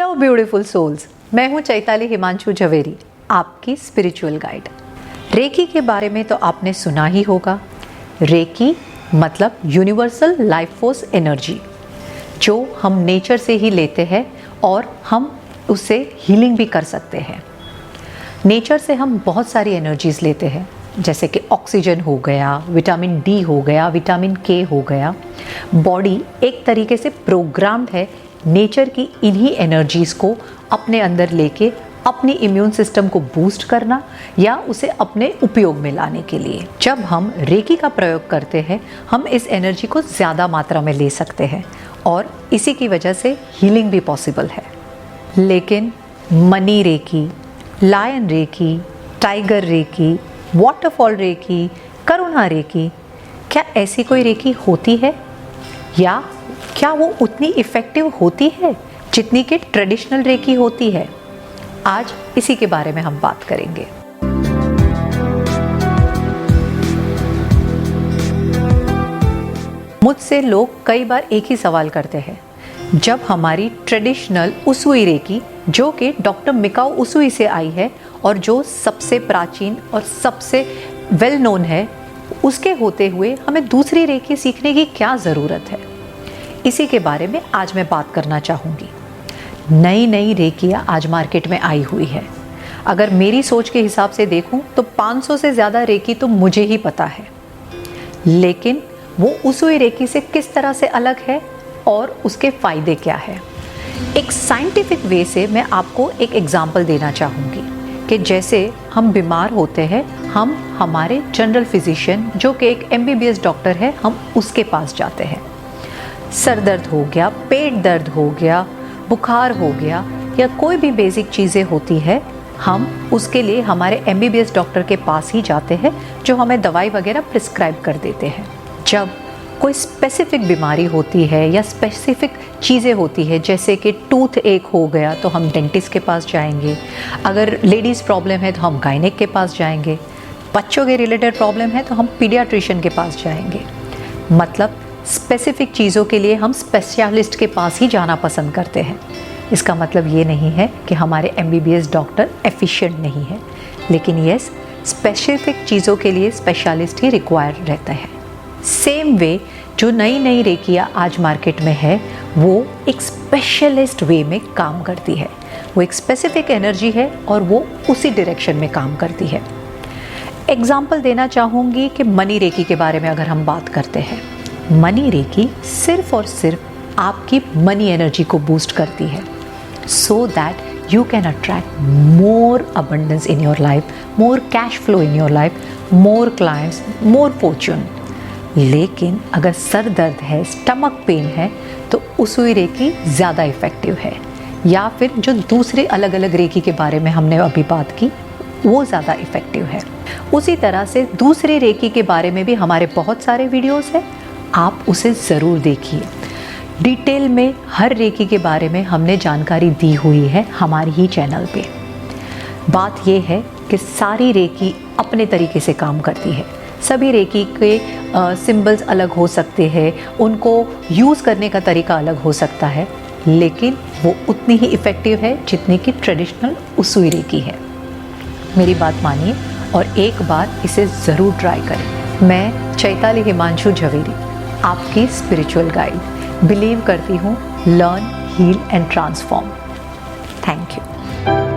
Hello beautiful souls, मैं हूँ चैताली हिमांशु झवेरी, आपकी स्पिरिचुअल गाइड। रेकी के बारे में तो आपने सुना ही होगा। रेकी मतलब यूनिवर्सल लाइफ फोर्स एनर्जी, जो हम नेचर से ही लेते हैं और हम उससे हीलिंग भी कर सकते हैं। नेचर से हम बहुत सारी एनर्जीज लेते हैं, जैसे कि ऑक्सीजन हो गया, विटामिन डी हो गया, विटामिन के हो गया। बॉडी एक तरीके से प्रोग्राम्ड है नेचर की इन्हीं एनर्जीज़ को अपने अंदर लेके अपनी इम्यून सिस्टम को बूस्ट करना या उसे अपने उपयोग में लाने के लिए। जब हम रेकी का प्रयोग करते हैं, हम इस एनर्जी को ज़्यादा मात्रा में ले सकते हैं और इसी की वजह से हीलिंग भी पॉसिबल है। लेकिन money reiki, lion reiki, tiger reiki, waterfall reiki, Karuna reiki, क्या ऐसी कोई रेकी होती है या क्या वो उतनी इफ़ेक्टिव होती है जितनी कि ट्रेडिशनल रेकी होती है? आज इसी के बारे में हम बात करेंगे। मुझसे लोग कई बार एक ही सवाल करते हैं, जब हमारी ट्रेडिशनल उसुई रेकी, जो कि डॉक्टर मिकाओ उसुई से आई है और जो सबसे प्राचीन और सबसे वेल नोन है, उसके होते हुए हमें दूसरी रेकी सीखने की क्या ज़रूरत है? इसी के बारे में आज मैं बात करना चाहूँगी। नई नई रेकियाँ आज मार्केट में आई हुई है। अगर मेरी सोच के हिसाब से देखूं तो 500 से ज़्यादा रेकी तो मुझे ही पता है, लेकिन वो उसुई रेकी से किस तरह से अलग है और उसके फ़ायदे क्या है? एक साइंटिफिक वे से मैं आपको एक एग्जाम्पल देना चाहूँगी कि जैसे हम बीमार होते हैं, हम हमारे जनरल फिजिशियन, जो कि एक MBBS डॉक्टर है, हम उसके पास जाते हैं। सर दर्द हो गया, पेट दर्द हो गया, बुखार हो गया या कोई भी बेसिक चीज़ें होती है, हम उसके लिए हमारे MBBS डॉक्टर के पास ही जाते हैं, जो हमें दवाई वगैरह प्रिस्क्राइब कर देते हैं। जब कोई स्पेसिफिक बीमारी होती है या स्पेसिफिक चीज़ें होती है, जैसे कि टूथ एक हो गया तो हम डेंटिस्ट के पास जाएंगे, अगर लेडीज़ प्रॉब्लम है तो हम गायनेक के पास जाएंगे, बच्चों के रिलेटेड प्रॉब्लम है तो हम पीडियाट्रिशियन के पास जाएंगे। मतलब स्पेसिफिक चीज़ों के लिए हम स्पेशलिस्ट के पास ही जाना पसंद करते हैं। इसका मतलब ये नहीं है कि हमारे MBBS डॉक्टर एफिशिएंट नहीं है, लेकिन यस, स्पेसिफिक चीज़ों के लिए स्पेशलिस्ट ही रिक्वायर रहता है। सेम वे जो नई नई रेकियाँ आज मार्केट में है, वो एक स्पेशलिस्ट वे में काम करती है। वो एक स्पेसिफिक एनर्जी है और वो उसी डायरेक्शन में काम करती है। एग्जाम्पल देना चाहूँगी कि मनी रेकी के बारे में अगर हम बात करते हैं, मनी रेकी सिर्फ और सिर्फ आपकी मनी एनर्जी को बूस्ट करती है, so that you can attract more abundance in your life, more cash flow in your life, more clients, more Fortune. लेकिन अगर सर दर्द है, स्टमक पेन है, तो उसुई रेकी ज़्यादा इफ़ेक्टिव है, या फिर जो दूसरे अलग अलग रेकी के बारे में हमने अभी बात की, वो ज़्यादा इफ़ेक्टिव है। उसी तरह से दूसरे रेकी के बारे में भी हमारे बहुत सारे वीडियोस हैं, आप उसे ज़रूर देखिए। डिटेल में हर रेकी के बारे में हमने जानकारी दी हुई है हमारे ही चैनल पे। बात ये है कि सारी रेकी अपने तरीके से काम करती है। सभी रेकी के सिंबल्स अलग हो सकते हैं, उनको यूज़ करने का तरीका अलग हो सकता है, लेकिन वो उतनी ही इफ़ेक्टिव है जितनी कि ट्रेडिशनल उसुई रेकी है। मेरी बात मानिए और एक बार इसे ज़रूर ट्राई करें। मैं चैताली हिमांशु झवेरी, आपकी स्पिरिचुअल गाइड, बिलीव करती हूँ learn, heal and transform. Thank you.